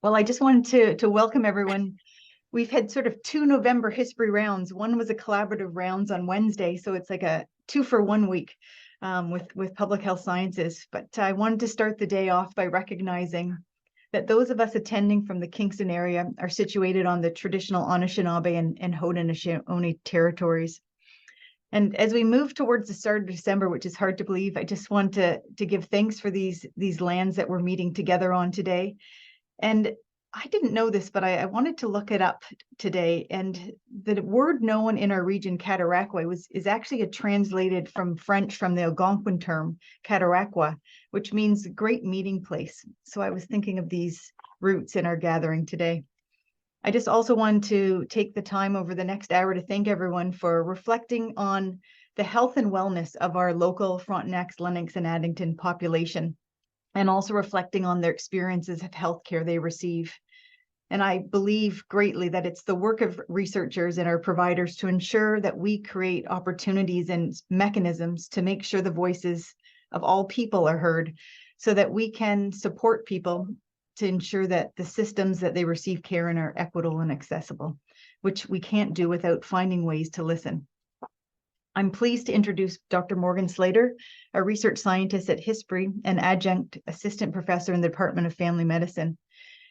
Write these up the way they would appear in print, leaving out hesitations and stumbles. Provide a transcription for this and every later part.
Well, I just wanted to welcome everyone. We've had sort of two November HSPRI rounds. One was a collaborative rounds on Wednesday, so it's like a 2-for-1 week with public health sciences. But I wanted to start the day off by recognizing that those of us attending from the Kingston area are situated on the traditional Anishinaabe and Haudenosaunee territories. And as we move towards the start of December, which is hard to believe, I just want to give thanks for these lands that we're meeting together on today. And I didn't know this, but I wanted to look it up today. And the word known in our region, Cataraqui, is actually translated from French from the Algonquin term, Cataraqua, which means great meeting place. So I was thinking of these roots in our gathering today. I just also wanted to take the time over the next hour to thank everyone for reflecting on the health and wellness of our local Frontenac, Lennox, and Addington population, and also reflecting on their experiences of healthcare they receive. And I believe greatly that it's the work of researchers and our providers to ensure that we create opportunities and mechanisms to make sure the voices of all people are heard, so that we can support people to ensure that the systems that they receive care in are equitable and accessible, which we can't do without finding ways to listen. I'm pleased to introduce Dr. Morgan Slater, a research scientist at HSPRI and Adjunct Assistant Professor in the Department of Family Medicine.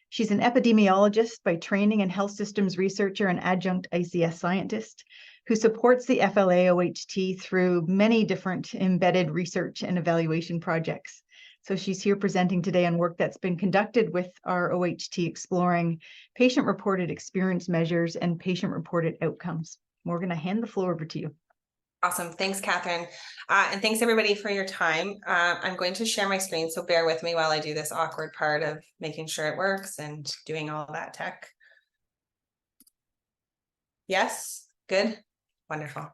She's an epidemiologist by training and health systems researcher and Adjunct ICS Scientist who supports the FLA-OHT through many different embedded research and evaluation projects. So she's here presenting today on work that's been conducted with our OHT exploring patient-reported experience measures and patient-reported outcomes. Morgan, I hand the floor over to you. Awesome. Thanks, Catherine. And thanks everybody for your time. I'm going to share my screen, so bear with me while I do this awkward part of making sure it works and doing all that tech. Yes, good, wonderful.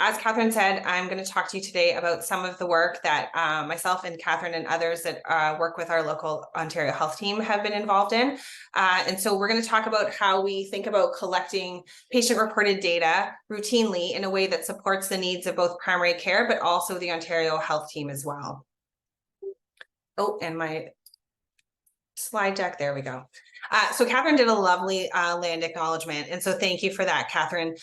As Catherine said, I'm going to talk to you today about some of the work that myself and Catherine and others that work with our local Ontario Health team have been involved in. And so we're going to talk about how we think about collecting patient-reported data routinely in a way that supports the needs of both primary care, but also the Ontario Health team as well. Oh, and my slide deck, there we go. So Catherine did a lovely land acknowledgement, and so thank you for that, Catherine.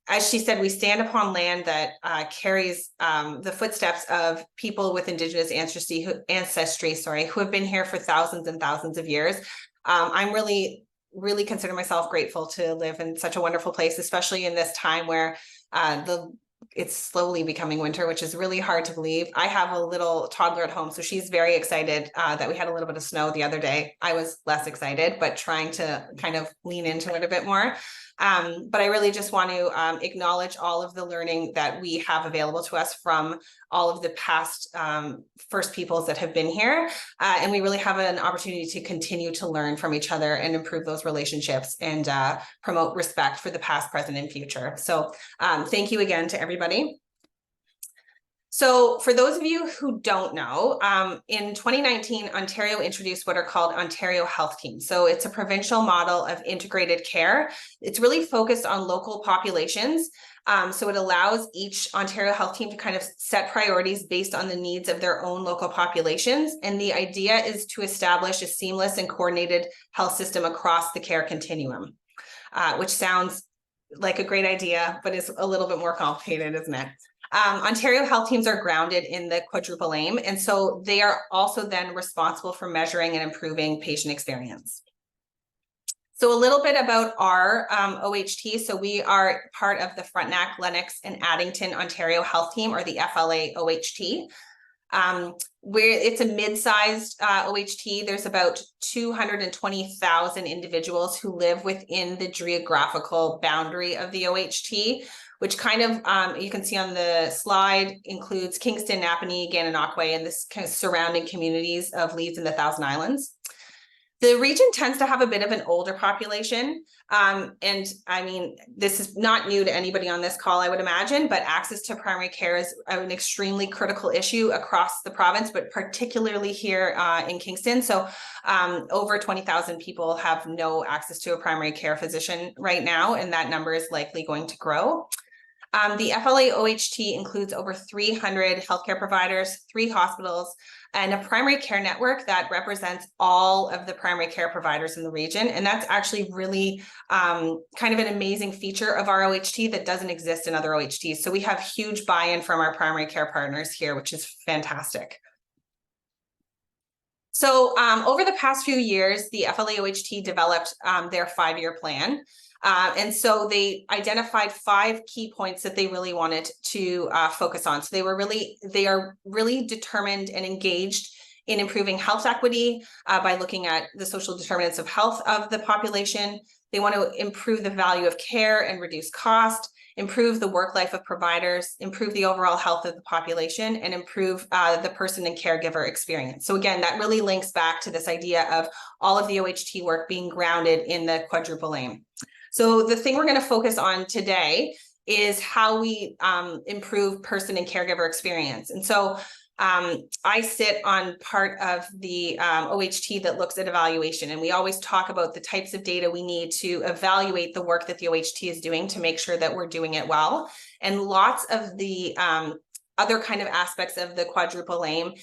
As she said, we stand upon land that carries the footsteps of people with Indigenous ancestry, who have been here for thousands and thousands of years. I'm really consider myself grateful to live in such a wonderful place, especially in this time where it's slowly becoming winter, which is really hard to believe. I have a little toddler at home, so she's very excited that we had a little bit of snow the other day. I was less excited, but trying to kind of lean into it a bit more. But I really just want to acknowledge all of the learning that we have available to us from all of the past First Peoples that have been here. And we really have an opportunity to continue to learn from each other and improve those relationships and promote respect for the past, present, and future. So thank you again to everybody. So for those of you who don't know, in 2019, Ontario introduced what are called Ontario Health Teams. So it's a provincial model of integrated care. It's really focused on local populations. So it allows each Ontario Health Team to kind of set priorities based on the needs of their own local populations. And the idea is to establish a seamless and coordinated health system across the care continuum, which sounds like a great idea, but is a little bit more complicated, isn't it? Ontario Health Teams are grounded in the quadruple aim, and so they are also then responsible for measuring and improving patient experience. So a little bit about our OHT. So we are part of the Frontenac, Lennox, and Addington Ontario Health Team, or the FLA-OHT. It's a mid-sized OHT. There's about 220,000 individuals who live within the geographical boundary of the OHT, which kind of, you can see on the slide, includes Kingston, Napanee, Gananoque, and this kind of surrounding communities of Leeds and the Thousand Islands. The region tends to have a bit of an older population. And I mean, this is not new to anybody on this call, I would imagine, but access to primary care is an extremely critical issue across the province, but particularly here in Kingston. So over 20,000 people have no access to a primary care physician right now, and that number is likely going to grow. The FLA-OHT includes over 300 healthcare providers, 3 hospitals, and a primary care network that represents all of the primary care providers in the region. And that's actually really kind of an amazing feature of our OHT that doesn't exist in other OHTs. So we have huge buy-in from our primary care partners here, which is fantastic. So over the past few years, the FLA-OHT developed their 5-year plan. And so they identified 5 key points that they really wanted to focus on. So they are really determined and engaged in improving health equity by looking at the social determinants of health of the population. They want to improve the value of care and reduce cost, improve the work life of providers, improve the overall health of the population, and improve the person and caregiver experience. So again, that really links back to this idea of all of the OHT work being grounded in the quadruple aim. So the thing we're going to focus on today is how we improve person and caregiver experience. And so I sit on part of the OHT that looks at evaluation, and we always talk about the types of data we need to evaluate the work that the OHT is doing to make sure that we're doing it well. And lots of the other kind of aspects of the quadruple aim,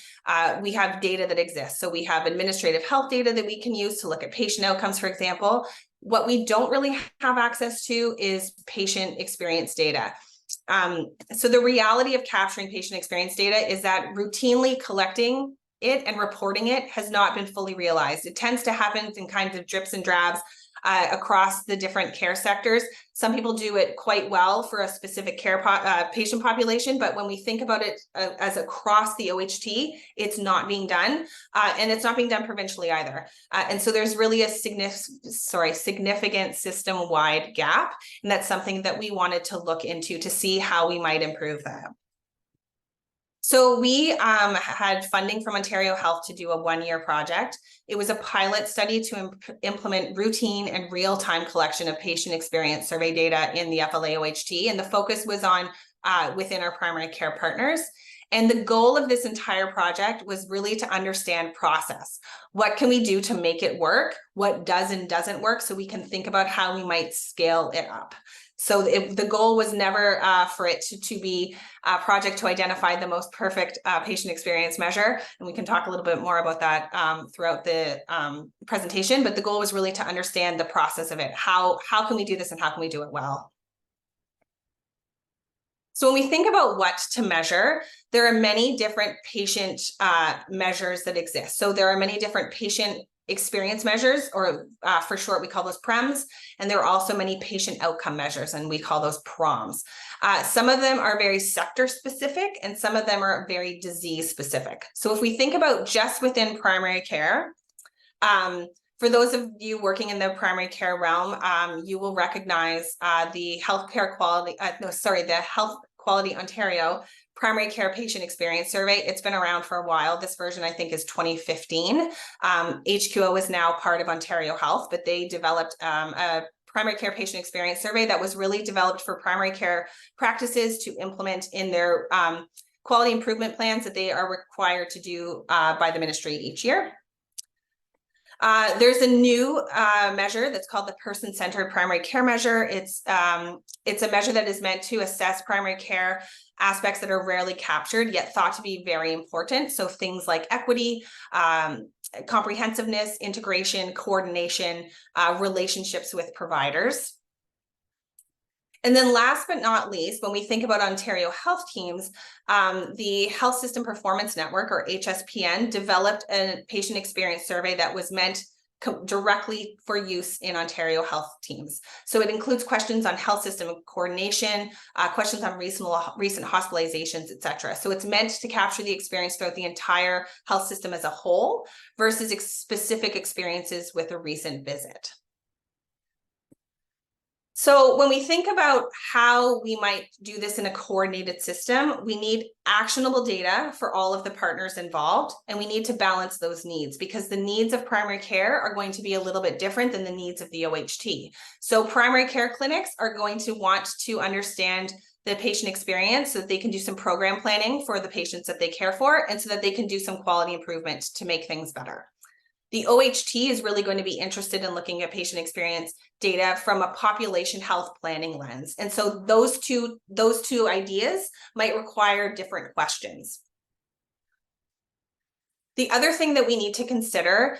we have data that exists. So we have administrative health data that we can use to look at patient outcomes, for example. What we don't really have access to is patient experience data. So the reality of capturing patient experience data is that routinely collecting it and reporting it has not been fully realized. It tends to happen in kinds of drips and drabs across the different care sectors. Some people do it quite well for a specific care patient population, but when we think about it as across the OHT, it's not being done, and it's not being done provincially either. And so there's really a significant system-wide gap, and that's something that we wanted to look into to see how we might improve that. So we had funding from Ontario Health to do a 1-year project. It was a pilot study to implement routine and real-time collection of patient experience survey data in the FLA-OHT, and the focus was on within our primary care partners. And the goal of this entire project was really to understand process. What can we do to make it work? What does and doesn't work, so we can think about how we might scale it up. So the goal was never for it to be a project to identify the most perfect patient experience measure. And we can talk a little bit more about that throughout the presentation. But the goal was really to understand the process of it. How can we do this and how can we do it well? So when we think about what to measure, there are many different patient measures that exist. So there are many different patient experience measures, or for short, we call those PREMs, and there are also many patient outcome measures, and we call those PROMs. Some of them are very sector specific, and some of them are very disease specific. So if we think about just within primary care, for those of you working in the primary care realm, you will recognize the Healthcare Quality, the Health Quality Ontario Primary Care Patient Experience Survey. It's been around for a while. This version, I think, is 2015. HQO is now part of Ontario Health, but they developed a primary care patient experience survey that was really developed for primary care practices to implement in their quality improvement plans that they are required to do by the ministry each year. There's a new measure that's called the person-centered primary care measure. It's a measure that is meant to assess primary care aspects that are rarely captured, yet thought to be very important. So things like equity, comprehensiveness, integration, coordination, relationships with providers. And then last but not least, when we think about Ontario health teams, the Health System Performance Network, or HSPN, developed a patient experience survey that was meant directly for use in Ontario health teams. So it includes questions on health system coordination, questions on recent hospitalizations, et cetera. So it's meant to capture the experience throughout the entire health system as a whole versus specific experiences with a recent visit. So when we think about how we might do this in a coordinated system, we need actionable data for all of the partners involved, and we need to balance those needs because the needs of primary care are going to be a little bit different than the needs of the OHT. So primary care clinics are going to want to understand the patient experience so that they can do some program planning for the patients that they care for, and so that they can do some quality improvement to make things better. The OHT is really going to be interested in looking at patient experience data from a population health planning lens. And so those two ideas might require different questions. The other thing that we need to consider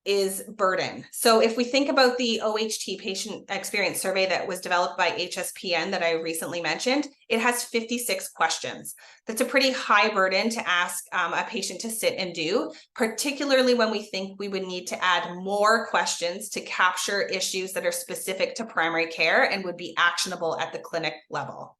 is burden. So if we think about the OHT patient experience survey that was developed by HSPN that I recently mentioned, it has 56 questions. That's a pretty high burden to ask a patient to sit and do, particularly when we think we would need to add more questions to capture issues that are specific to primary care and would be actionable at the clinic level.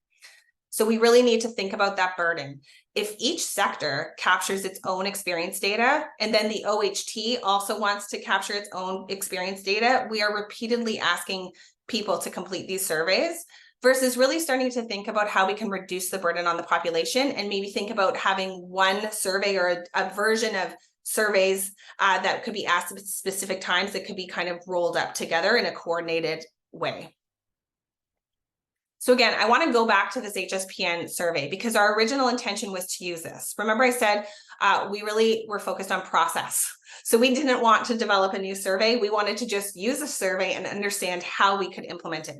So we really need to think about that burden. If each sector captures its own experience data, and then the OHT also wants to capture its own experience data, we are repeatedly asking people to complete these surveys versus really starting to think about how we can reduce the burden on the population and maybe think about having one survey or a version of surveys that could be asked at specific times that could be kind of rolled up together in a coordinated way. So again, I want to go back to this HSPN survey because our original intention was to use this. Remember I said we really were focused on process. So we didn't want to develop a new survey. We wanted to just use a survey and understand how we could implement it.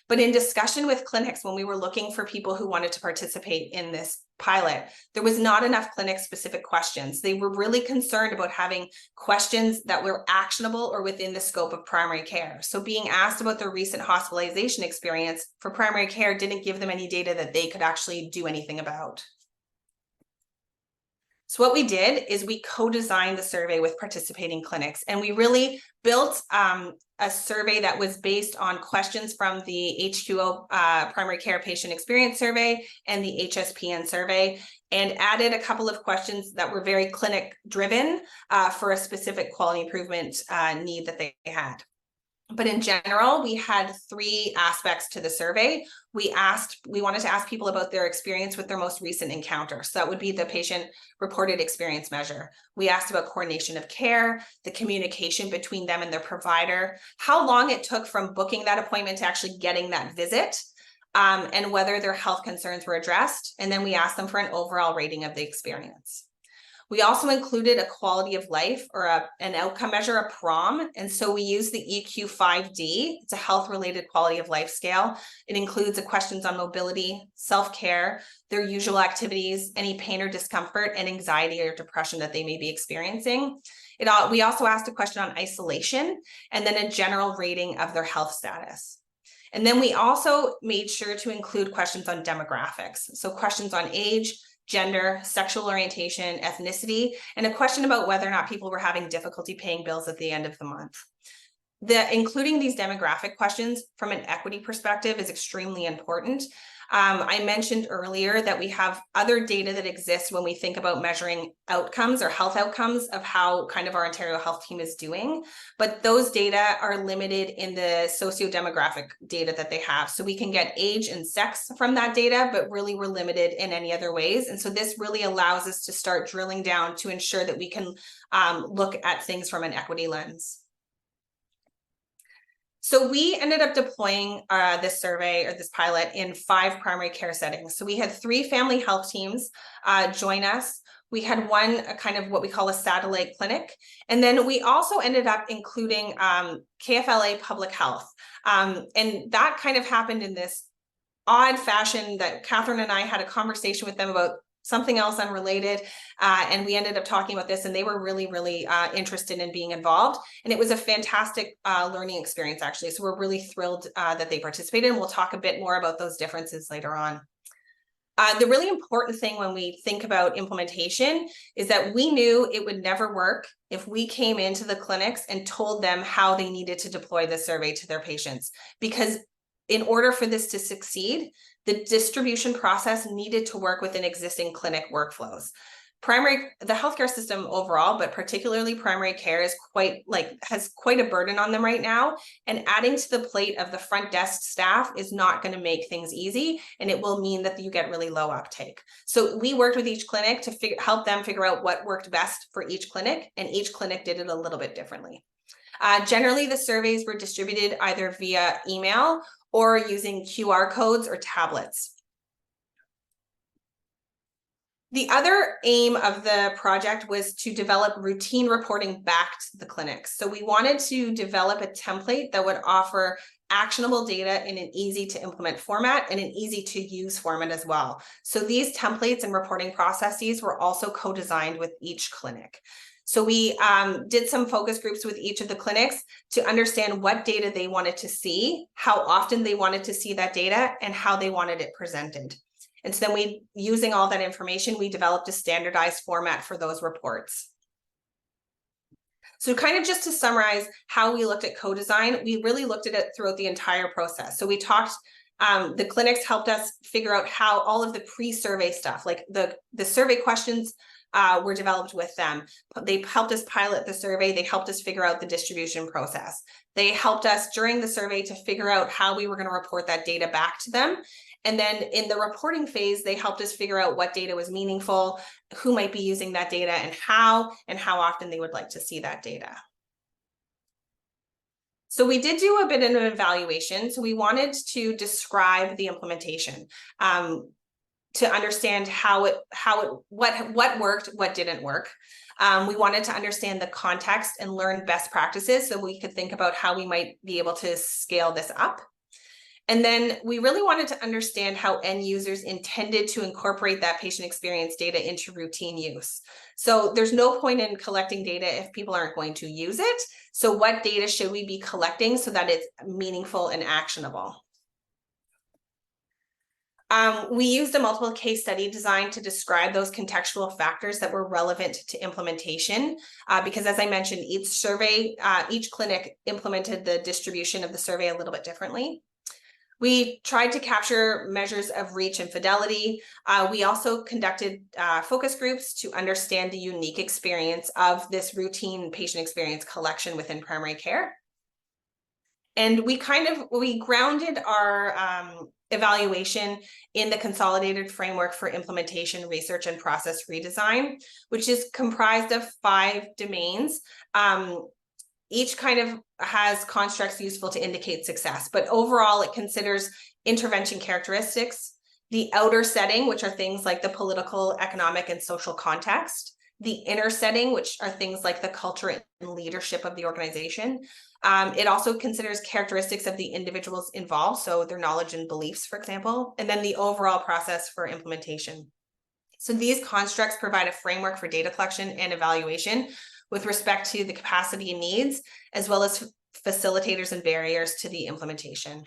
But in discussion with clinics, when we were looking for people who wanted to participate in this pilot, there was not enough clinic-specific questions. They were really concerned about having questions that were actionable or within the scope of primary care. So being asked about their recent hospitalization experience for primary care didn't give them any data that they could actually do anything about. So what we did is we co-designed the survey with participating clinics, and we really built a survey that was based on questions from the HQO primary care patient experience survey and the HSPN survey, and added a couple of questions that were very clinic driven for a specific quality improvement need that they had. But in general, we had three aspects to the survey. We wanted to ask people about their experience with their most recent encounter. So that would be the patient reported experience measure. We asked about coordination of care, the communication between them and their provider, how long it took from booking that appointment to actually getting that visit, and whether their health concerns were addressed. And then we asked them for an overall rating of the experience. We also included a quality of life or an outcome measure, a PROM. And so we use the EQ5D. It's a health-related quality of life scale. It includes the questions on mobility, self-care, their usual activities, any pain or discomfort, and anxiety or depression that they may be experiencing. We also asked a question on isolation and then a general rating of their health status. And then we also made sure to include questions on demographics. So questions on age, gender, sexual orientation, ethnicity, and a question about whether or not people were having difficulty paying bills at the end of the month. Including these demographic questions from an equity perspective is extremely important. I mentioned earlier that we have other data that exists when we think about measuring outcomes or health outcomes of how kind of our Ontario health team is doing, but those data are limited in the socio-demographic data that they have. So we can get age and sex from that data, but really we're limited in any other ways. And so this really allows us to start drilling down to ensure that we can look at things from an equity lens. So we ended up deploying this survey or this pilot in 5 primary care settings. So we had 3 family health teams join us. We had one kind of what we call a satellite clinic. And then we also ended up including KFLA Public Health. And that kind of happened in this odd fashion that Catherine and I had a conversation with them about something else unrelated. And we ended up talking about this, and they were really, really interested in being involved. And it was a fantastic learning experience, actually. So we're really thrilled that they participated, and we'll talk a bit more about those differences later on. The really important thing when we think about implementation is that we knew it would never work if we came into the clinics and told them how they needed to deploy the survey to their patients. Because in order for this to succeed, the distribution process needed to work within existing clinic workflows. The healthcare system overall, but particularly primary care, is has quite a burden on them right now. And adding to the plate of the front desk staff is not going to make things easy, and it will mean that you get really low uptake. So we worked with each clinic to help them figure out what worked best for each clinic, and each clinic did it a little bit differently. Generally, the surveys were distributed either via email or using QR codes or tablets. The other aim of the project was to develop routine reporting back to the clinics. So we wanted to develop a template that would offer actionable data in an easy to implement format and an easy to use format as well. So these templates and reporting processes were also co-designed with each clinic. So we did some focus groups with each of the clinics to understand what data they wanted to see, how often they wanted to see that data, and how they wanted it presented. And so then using all that information, we developed a standardized format for those reports. So kind of just to summarize how we looked at co-design, we really looked at it throughout the entire process. So we talked, the clinics helped us figure out how all of the pre-survey stuff, like the survey questions were developed with them. They helped us pilot the survey. They helped us figure out the distribution process. They helped us during the survey to figure out how we were going to report that data back to them. And then in the reporting phase, they helped us figure out what data was meaningful, who might be using that data, and how often they would like to see that data. So we did do a bit of an evaluation. So we wanted to describe the implementation to understand what worked, what didn't work. We wanted to understand the context and learn best practices so we could think about how we might be able to scale this up. And then we really wanted to understand how end users intended to incorporate that patient experience data into routine use. So there's no point in collecting data if people aren't going to use it. So what data should we be collecting so that it's meaningful and actionable? We used a multiple case study designed to describe those contextual factors that were relevant to implementation, because as I mentioned, each clinic implemented the distribution of the survey a little bit differently. We tried to capture measures of reach and fidelity. We also conducted focus groups to understand the unique experience of this routine patient experience collection within primary care. And we grounded our evaluation in the consolidated framework for implementation, research, and process redesign, which is comprised of 5 domains. Each kind of has constructs useful to indicate success, but overall it considers intervention characteristics, the outer setting, which are things like the political, economic, and social context, the inner setting, which are things like the culture and leadership of the organization. It also considers characteristics of the individuals involved, so their knowledge and beliefs, for example, and then the overall process for implementation. So these constructs provide a framework for data collection and evaluation with respect to the capacity and needs, as well as facilitators and barriers to the implementation.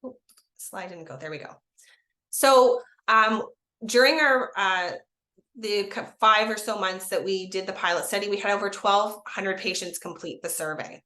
Oh, slide didn't go, there we go. So during our the 5 or so months that we did the pilot study, we had over 1,200 patients complete the survey.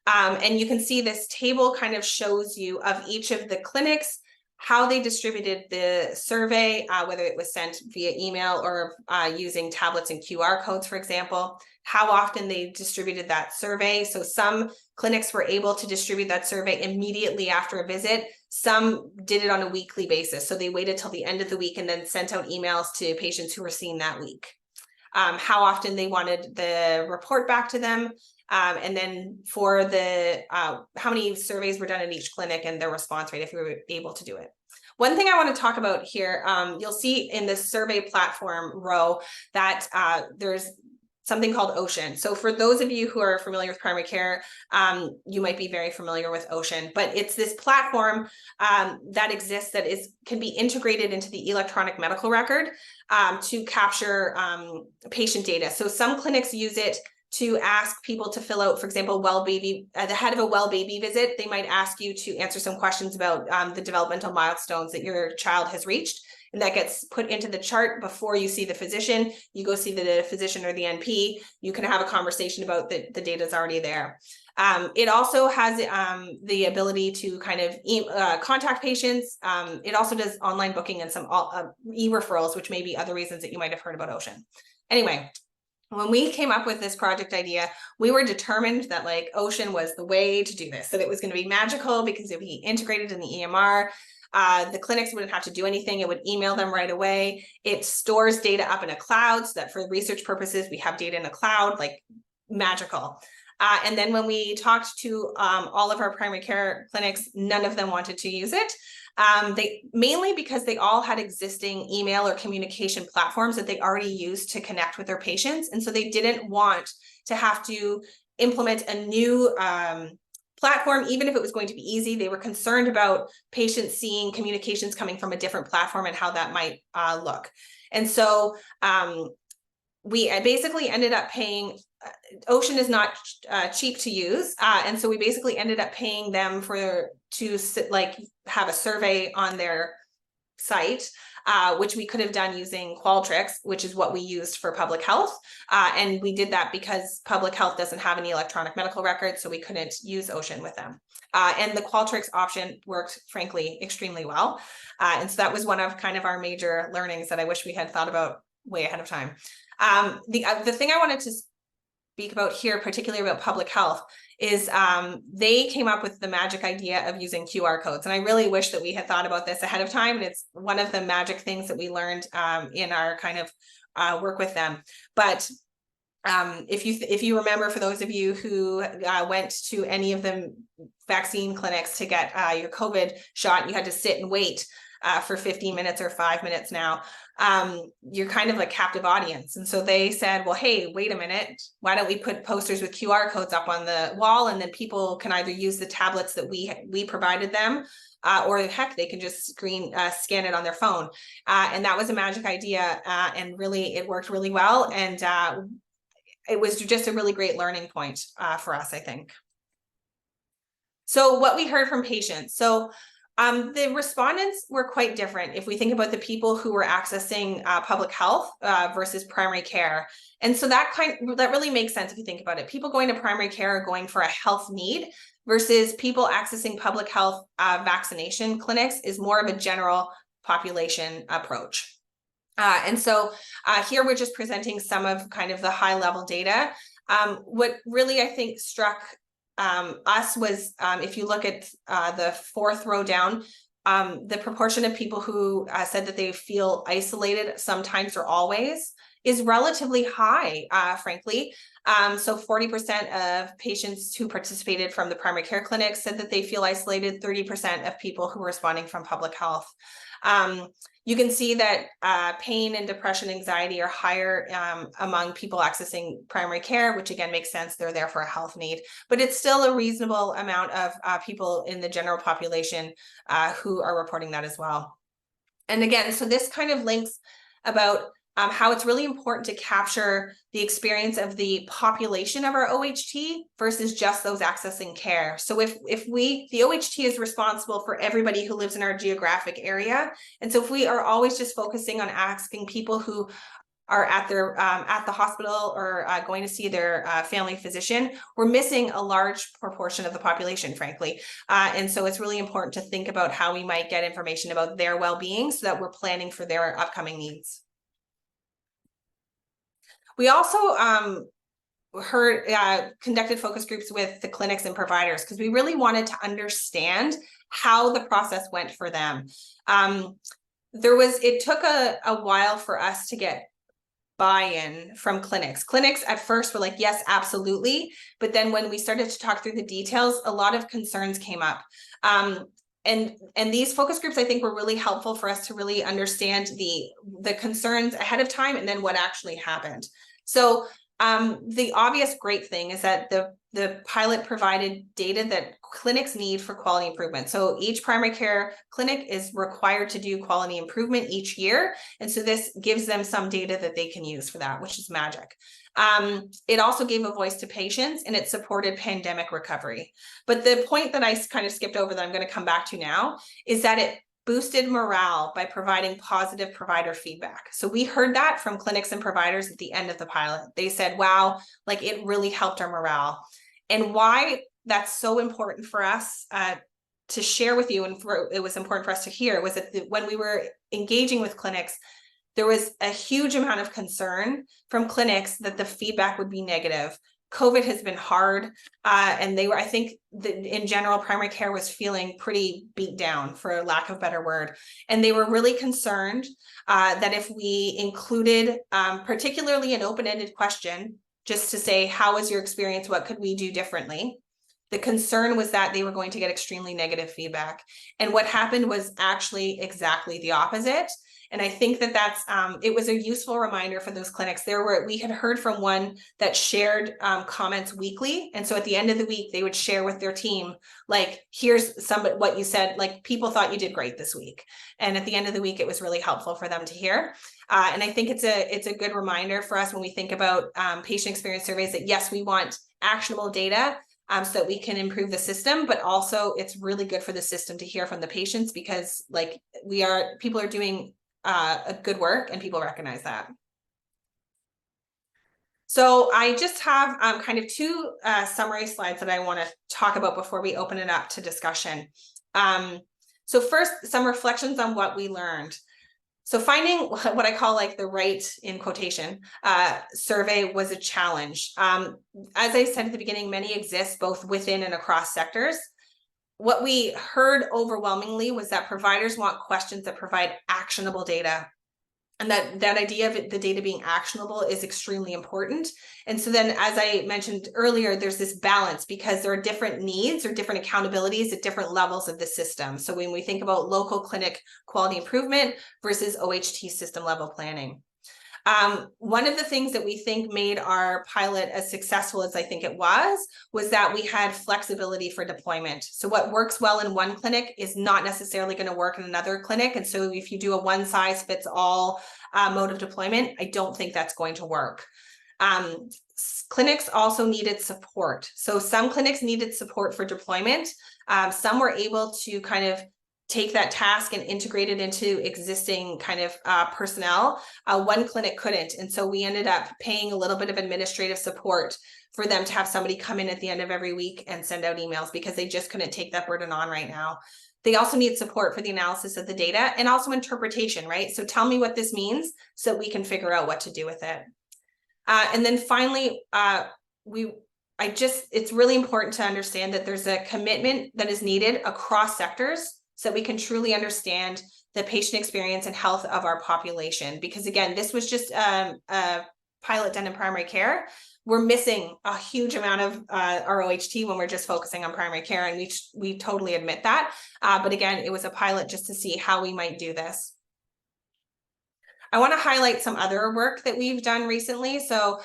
And you can see this table kind of shows you of each of the clinics, how they distributed the survey, whether it was sent via email or using tablets and QR codes, for example, how often they distributed that survey. So some clinics were able to distribute that survey immediately after a visit. Some did it on a weekly basis. So they waited till the end of the week and then sent out emails to patients who were seen that week. How often they wanted the report back to them. And then for the how many surveys were done in each clinic and their response rate if we were able to do it. One thing I want to talk about here, you'll see in the survey platform row that there's something called Ocean. So for those of you who are familiar with primary care, you might be very familiar with Ocean, but it's this platform that exists that can be integrated into the electronic medical record to capture patient data. So some clinics use it to ask people to fill out, for example, at the head of a well baby visit, they might ask you to answer some questions about the developmental milestones that your child has reached. And that gets put into the chart before you see the physician. You go see the physician or the NP. You can have a conversation about the data is already there. It also has the ability to kind of contact patients. It also does online booking and some e-referrals, which may be other reasons that you might have heard about Ocean. Anyway, when we came up with this project idea, we were determined that like Ocean was the way to do this, that it was going to be magical because it would be integrated in the EMR. The clinics wouldn't have to do anything. It would email them right away. It stores data up in a cloud so that for research purposes, we have data in a cloud, like magical. And then when we talked to all of our primary care clinics, none of them wanted to use it. They mainly because they all had existing email or communication platforms that they already used to connect with their patients. And so they didn't want to have to implement a new platform, even if it was going to be easy. They were concerned about patients seeing communications coming from a different platform and how that might look. And so we basically ended up paying, Ocean is not cheap to use. And so we basically ended up paying them to have a survey on their site, which we could have done using Qualtrics, which is what we used for public health. And we did that because public health doesn't have any electronic medical records, so we couldn't use Ocean with them. And the Qualtrics option worked, frankly, extremely well. And so that was one of kind of our major learnings that I wish we had thought about way ahead of time. The thing I wanted to speak about here, particularly about public health, is they came up with the magic idea of using QR codes. And I really wish that we had thought about this ahead of time. And it's one of the magic things that we learned in our kind of work with them. But if you remember, for those of you who went to any of the vaccine clinics to get your COVID shot, you had to sit and wait for 15 minutes or 5 minutes now. You're kind of a captive audience. And so they said, well, hey, wait a minute, why don't we put posters with QR codes up on the wall, and then people can either use the tablets that we provided them, or heck, they can just scan it on their phone. And that was a magic idea. And really, it worked really well. And it was just a really great learning point for us, I think. So what we heard from patients. So the respondents were quite different if we think about the people who were accessing public health versus primary care. And so that really makes sense if you think about it. People going to primary care are going for a health need, versus people accessing public health vaccination clinics is more of a general population approach. And so here we're just presenting some of kind of the high level data. What really I think struck us was, if you look at the fourth row down, the proportion of people who said that they feel isolated sometimes or always is relatively high, frankly. So 40% of patients who participated from the primary care clinic said that they feel isolated, 30% of people who were responding from public health. You can see that pain and depression, anxiety are higher among people accessing primary care, which again makes sense. They're there for a health need, but it's still a reasonable amount of people in the general population who are reporting that as well. And again, so this kind of links about how it's really important to capture the experience of the population of our OHT versus just those accessing care. So if the OHT is responsible for everybody who lives in our geographic area. And so if we are always just focusing on asking people who are at the hospital or going to see their family physician, we're missing a large proportion of the population, frankly. And so it's really important to think about how we might get information about their well-being so that we're planning for their upcoming needs. We also conducted focus groups with the clinics and providers because we really wanted to understand how the process went for them. It took a while for us to get buy-in from clinics. Clinics at first were like, yes, absolutely. But then when we started to talk through the details, a lot of concerns came up. And these focus groups, I think, were really helpful for us to really understand the concerns ahead of time and then what actually happened. So the obvious great thing is that the pilot provided data that clinics need for quality improvement. So each primary care clinic is required to do quality improvement each year. And so this gives them some data that they can use for that, which is magic. It also gave a voice to patients and it supported pandemic recovery. But the point that I kind of skipped over that I'm going to come back to now is that it boosted morale by providing positive provider feedback. So we heard that from clinics and providers at the end of the pilot. They said, wow, like it really helped our morale. And why that's so important for us to share with you, and it was important for us to hear, was that when we were engaging with clinics, there was a huge amount of concern from clinics that the feedback would be negative. COVID has been hard, and I think that in general, primary care was feeling pretty beat down, for lack of a better word. And they were really concerned that if we included particularly an open-ended question just to say, how was your experience? What could we do differently? The concern was that they were going to get extremely negative feedback. And what happened was actually exactly the opposite. And I think that that's, it was a useful reminder for those clinics. We had heard from one that shared comments weekly. And so at the end of the week, they would share with their team, like, here's what you said, like, people thought you did great this week. And at the end of the week, it was really helpful for them to hear. And I think it's a good reminder for us when we think about patient experience surveys that, yes, we want actionable data so that we can improve the system, but also it's really good for the system to hear from the patients, because like people are doing a good work and people recognize that. So I just have kind of two summary slides that I want to talk about before we open it up to discussion. So first, some reflections on what we learned. So finding what I call like the right, in quotation, survey was a challenge. As I said at the beginning, many exist both within and across sectors. What we heard overwhelmingly was that providers want questions that provide actionable data. And that idea of the data being actionable is extremely important. And so then, as I mentioned earlier, there's this balance because there are different needs or different accountabilities at different levels of the system. So when we think about local clinic quality improvement versus OHT system level planning. One of the things that we think made our pilot as successful as I think it was that we had flexibility for deployment. So what works well in one clinic is not necessarily going to work in another clinic. And so if you do a one size fits all mode of deployment, I don't think that's going to work. Clinics also needed support. So some clinics needed support for deployment. Some were able to kind of take that task and integrate it into existing kind of personnel. One clinic couldn't. And so we ended up paying a little bit of administrative support for them to have somebody come in at the end of every week and send out emails because they just couldn't take that burden on right now. They also need support for the analysis of the data and also interpretation, right? So tell me what this means so that we can figure out what to do with it. And then finally, it's really important to understand that there's a commitment that is needed across sectors so that we can truly understand the patient experience and health of our population. Because again, this was just a pilot done in primary care. We're missing a huge amount of our OHT when we're just focusing on primary care, and we totally admit that. But again, it was a pilot just to see how we might do this. I want to highlight some other work that we've done recently. So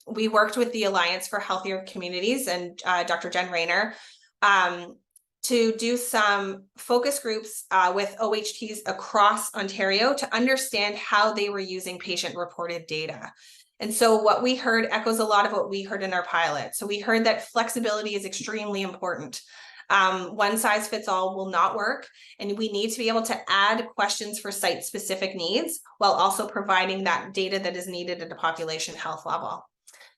we worked with the Alliance for Healthier Communities and Dr. Jen Rayner to do some focus groups with OHTs across Ontario to understand how they were using patient-reported data. And so what we heard echoes a lot of what we heard in our pilot. So we heard that flexibility is extremely important. One size fits all will not work, and we need to be able to add questions for site-specific needs while also providing that data that is needed at a population health level.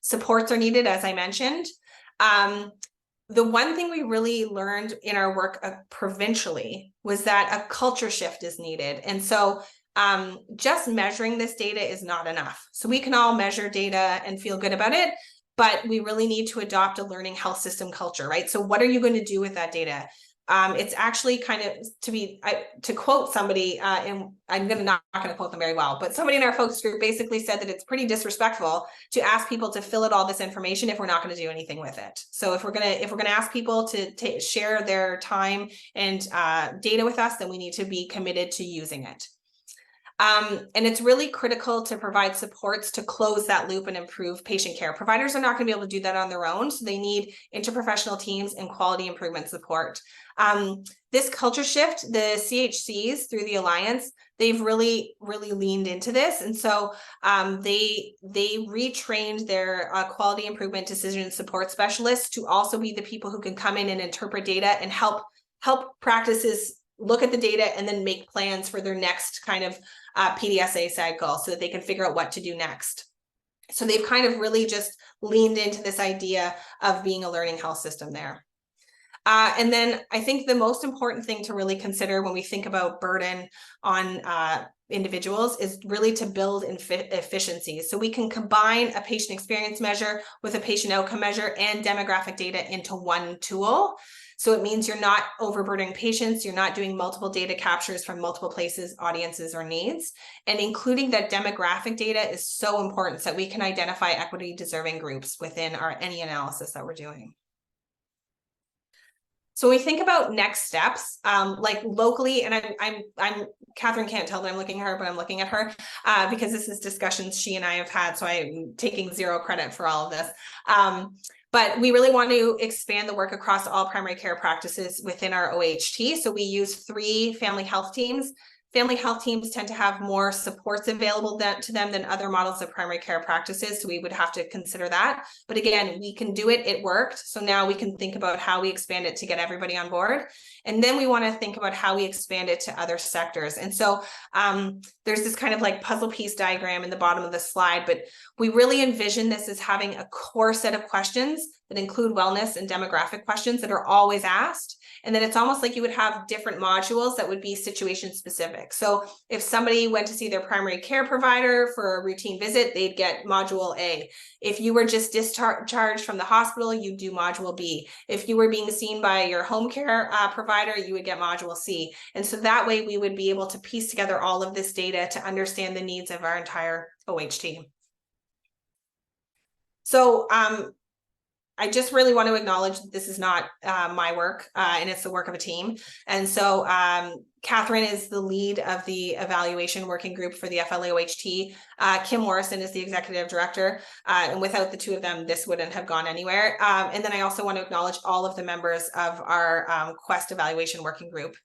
Supports are needed, as I mentioned. The one thing we really learned in our work provincially was that a culture shift is needed. And so just measuring this data is not enough. So we can all measure data and feel good about it, but we really need to adopt a learning health system culture, right? So what are you going to do with that data? It's actually kind of to quote somebody, and I'm not going to quote them very well, but somebody in our focus group basically said that it's pretty disrespectful to ask people to fill out all this information if we're not going to do anything with it. So if we're going to ask people to share their time and data with us, then we need to be committed to using it. And it's really critical to provide supports to close that loop and improve patient care. Providers are not going to be able to do that on their own, so they need interprofessional teams and quality improvement support. This culture shift, the CHCs through the Alliance, they've really leaned into this. And so they retrained their quality improvement decision support specialists to also be the people who can come in and interpret data and help practices look at the data and then make plans for their next kind of PDSA cycle so that they can figure out what to do next. So they've kind of really just leaned into this idea of being a learning health system there. And then I think the most important thing to really consider when we think about burden on individuals is really to build efficiencies. So we can combine a patient experience measure with a patient outcome measure and demographic data into one tool. So it means you're not overburdening patients, you're not doing multiple data captures from multiple places, audiences, or needs. And including that demographic data is so important so that we can identify equity deserving groups within any analysis that we're doing. So when we think about next steps, like locally, and I'm Catherine can't tell that I'm looking at her, but I'm looking at her because this is discussions she and I have had. So I'm taking zero credit for all of this. But we really want to expand the work across all primary care practices within our OHT. So we use 3 family health teams. Family health teams tend to have more supports available to them than other models of primary care practices. So we would have to consider that. But again, we can do it. It worked. So now we can think about how we expand it to get everybody on board. And then we want to think about how we expand it to other sectors. And so there's this kind of like puzzle piece diagram in the bottom of the slide, but we really envision this as having a core set of questions that include wellness and demographic questions that are always asked. And then it's almost like you would have different modules that would be situation specific. So if somebody went to see their primary care provider for a routine visit, they'd get module A. If you were just discharged from the hospital, you do module B. If you were being seen by your home care provider, you would get module C. And so that way we would be able to piece together all of this data to understand the needs of our entire OHT. So I just really want to acknowledge that this is not my work and it's the work of a team. And so Catherine is the lead of the evaluation working group for the FLA-OHT. Kim Morrison is the executive director. And without the 2 of them, this wouldn't have gone anywhere. And then I also want to acknowledge all of the members of our Quest evaluation working group.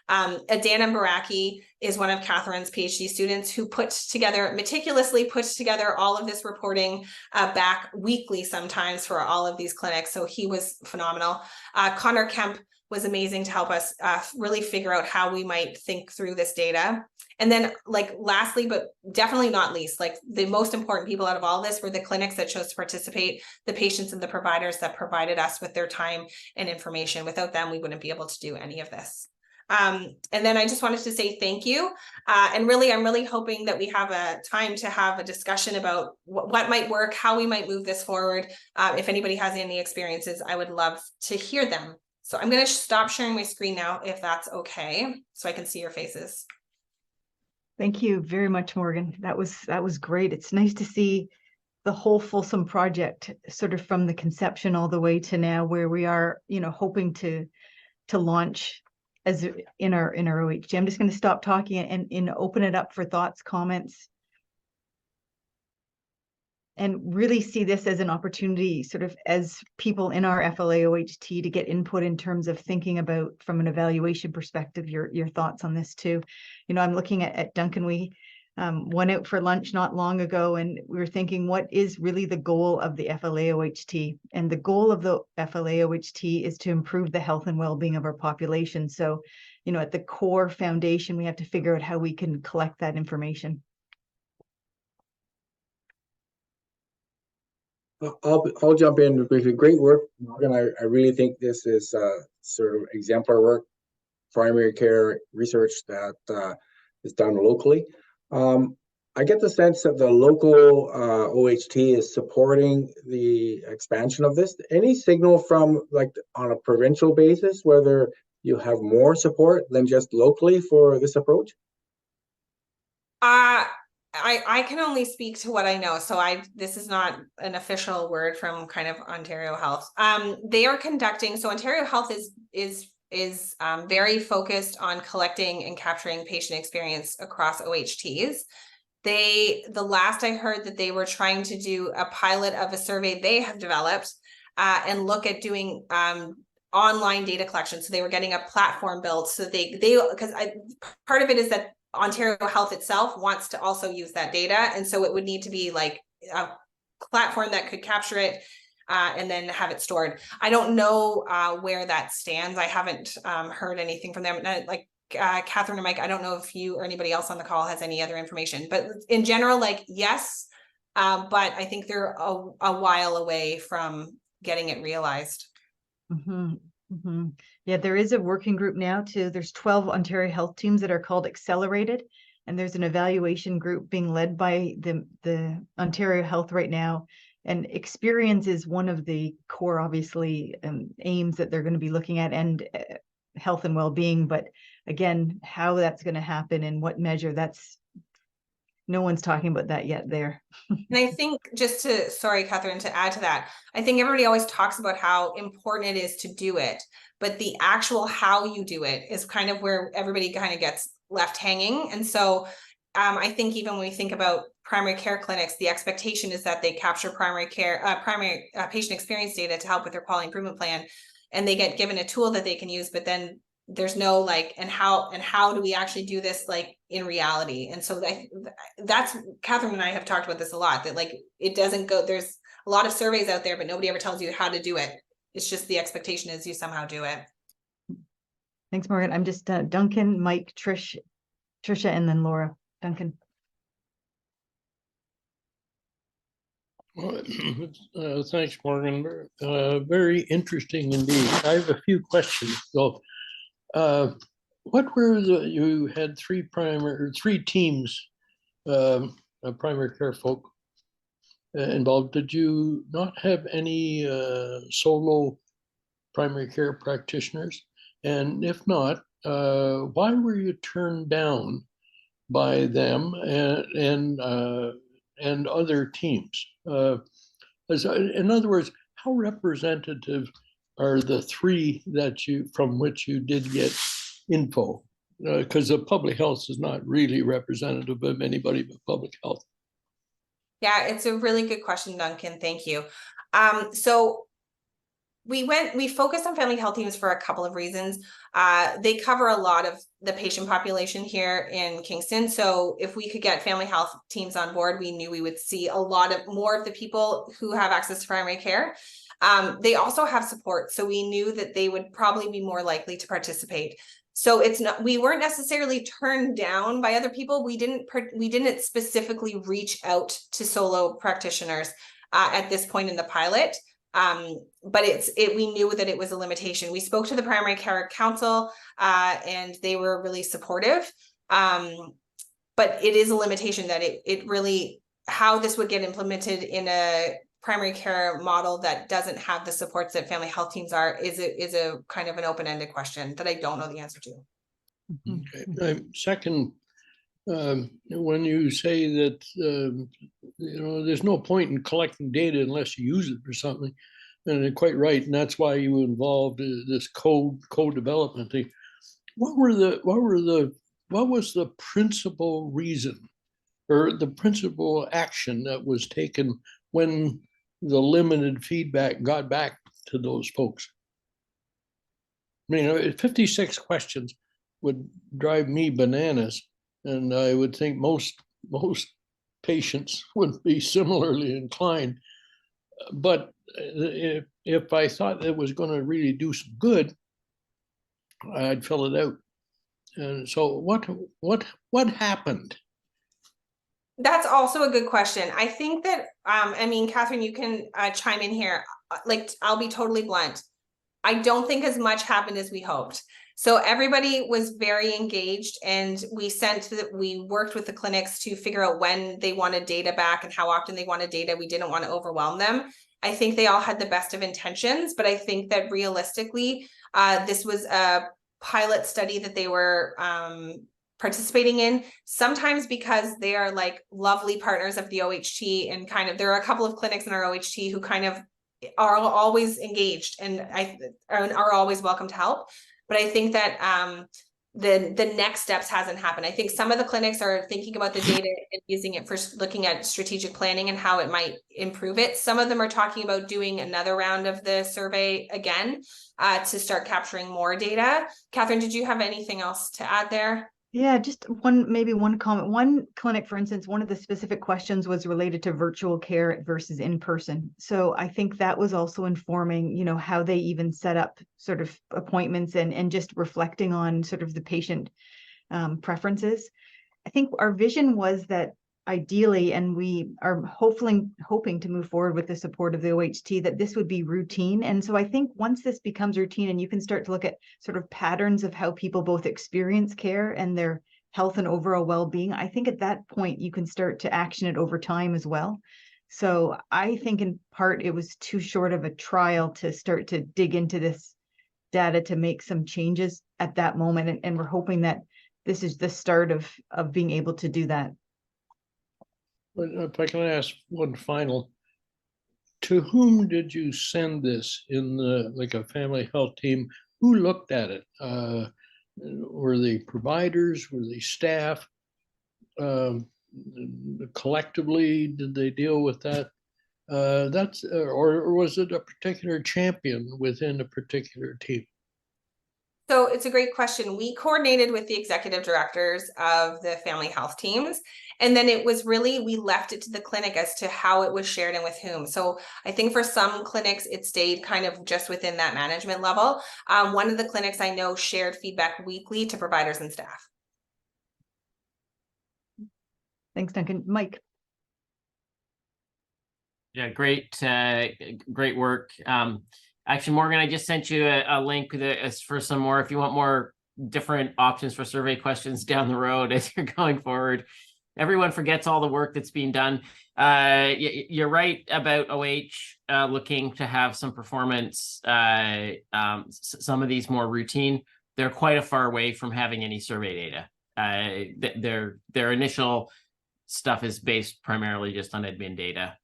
Adana Baraki is one of Catherine's PhD students who meticulously puts together all of this reporting back weekly sometimes for all of these clinics. So he was phenomenal. Connor Kemp was amazing to help us really figure out how we might think through this data. And then like lastly, but definitely not least, like the most important people out of all this were the clinics that chose to participate, the patients and the providers that provided us with their time and information. Without them, we wouldn't be able to do any of this. And then I just wanted to say thank you. And really, I'm really hoping that we have a time to have a discussion about what might work, how we might move this forward. If anybody has any experiences, I would love to hear them. So I'm going to stop sharing my screen now, if that's okay, so I can see your faces. Thank you very much, Morgan. That was great. It's nice to see the whole fulsome project sort of from the conception all the way to now where we are, hoping to launch as in our OHT. I'm just going to stop talking and open it up for thoughts, comments, and really see this as an opportunity sort of as people in our FLA-OHT to get input in terms of thinking about from an evaluation perspective, your thoughts on this too. I'm looking at Duncan. We went out for lunch not long ago and we were thinking, what is really the goal of the FLA-OHT? And the goal of the FLA-OHT is to improve the health and well-being of our population. So, at the core foundation, we have to figure out how we can collect that information. I'll jump in briefly. Great work, Morgan. I really think this is sort of exemplar work, primary care research that is done locally. I get the sense that the local OHT is supporting the expansion of this. Any signal from like on a provincial basis whether you have more support than just locally for this approach? I can only speak to what I know. So this is not an official word from kind of Ontario Health. They are conducting, so Ontario Health is very focused on collecting and capturing patient experience across OHTs. The last I heard that they were trying to do a pilot of a survey they have developed and look at doing online data collection. So they were getting a platform built. So because part of it is that Ontario Health itself wants to also use that data. And so it would need to be like a platform that could capture it and then have it stored. I don't know where that stands. I haven't heard anything from them. Like Catherine and Mike, I don't know if you or anybody else on the call has any other information, but in general, like, yes, but I think they're a while away from getting it realized. Mm-hmm. Mm-hmm. Yeah, there is a working group now too. There's 12 Ontario Health teams that are called Accelerated, and there's an evaluation group being led by the Ontario Health right now And experience is one of the core, obviously, aims that they're going to be looking at, and health and well-being. But again, how that's going to happen and what measure, that's no one's talking about that yet there. And I think just to, sorry, Catherine, to add to that, I think everybody always talks about how important it is to do it, but the actual how you do it is kind of where everybody kind of gets left hanging. And so I think even when we think about primary care clinics, the expectation is that they capture primary patient experience data to help with their quality improvement plan, and they get given a tool that they can use, but then there's no like, and how do we actually do this like in reality? And so that's, Catherine and I have talked about this a lot, that like, it doesn't go, there's a lot of surveys out there, but nobody ever tells you how to do it. It's just the expectation is you somehow do it. Thanks, Morgan. I'm just Duncan, Mike, Trisha, and then Laura. Duncan. Well, thanks, Morgan. Very interesting indeed. I have a few questions. So, what were you had three teams of primary care folk involved. Did you not have any solo primary care practitioners? And if not, why were you turned down by them and other teams? In other words, how representative are the three that from which you did get info? Because the public health is not really representative of anybody but public health. Yeah, it's a really good question, Duncan. Thank you. So we focused on family health teams for a couple of reasons. They cover a lot of the patient population here in Kingston. So if we could get family health teams on board, we knew we would see more of the people who have access to primary care. They also have support, so we knew that they would probably be more likely to participate. So we weren't necessarily turned down by other people. We didn't specifically reach out to solo practitioners at this point in the pilot. But we knew that it was a limitation. We spoke to the Primary Care Council and they were really supportive. But it is a limitation that it really, how this would get implemented in a primary care model that doesn't have the supports that family health teams are is a kind of an open-ended question that I don't know the answer to. Okay. Second, when you say that there's no point in collecting data unless you use it for something, and you're quite right, and that's why you involved this co-development thing. What was the principal reason or the principal action that was taken when the limited feedback got back to those folks? I mean, 56 questions would drive me bananas, and I would think most patients would be similarly inclined. But if I thought it was going to really do some good, I'd fill it out. And so what happened? That's also a good question. I think that, I mean, Catherine, you can chime in here. Like, I'll be totally blunt. I don't think as much happened as we hoped. So everybody was very engaged, and we worked with the clinics to figure out when they wanted data back and how often they wanted data. We didn't want to overwhelm them. I think they all had the best of intentions, but I think that realistically, this was a pilot study that they were participating in, sometimes because they are like lovely partners of the OHT, and kind of, there are a couple of clinics in our OHT who kind of are always engaged and are always welcome to help. But I think that the next steps hasn't happened. I think some of the clinics are thinking about the data and using it for looking at strategic planning and how it might improve it. Some of them are talking about doing another round of the survey again to start capturing more data. Catherine, did you have anything else to add there? Yeah, just maybe one comment. One clinic, for instance, one of the specific questions was related to virtual care versus in person. So I think that was also informing, how they even set up sort of appointments and just reflecting on sort of the patient preferences. I think our vision was that ideally, and we are hoping to move forward with the support of the OHT, that this would be routine. And so I think once this becomes routine and you can start to look at sort of patterns of how people both experience care and their health and overall well-being, I think at that point you can start to action it over time as well. So I think in part it was too short of a trial to start to dig into this data to make some changes at that moment. And we're hoping that this is the start of being able to do that. But if I can ask one final, to whom did you send this in the, like a family health team? Who looked at it? Were they providers? Were they staff? Collectively, did they deal with that? Or was it a particular champion within a particular team? So it's a great question. We coordinated with the executive directors of the family health teams. And then it was really, we left it to the clinic as to how it was shared and with whom. So I think for some clinics, it stayed kind of just within that management level. One of the clinics I know shared feedback weekly to providers and staff. Thanks, Duncan. Mike. Yeah, great work. Actually, Morgan, I just sent you a link for some more, if you want more different options for survey questions down the road as you're going forward. Everyone forgets all the work that's being done. You're right about OH looking to have some performance, some of these more routine. They're quite a far away from having any survey data. Their initial stuff is based primarily just on admin data.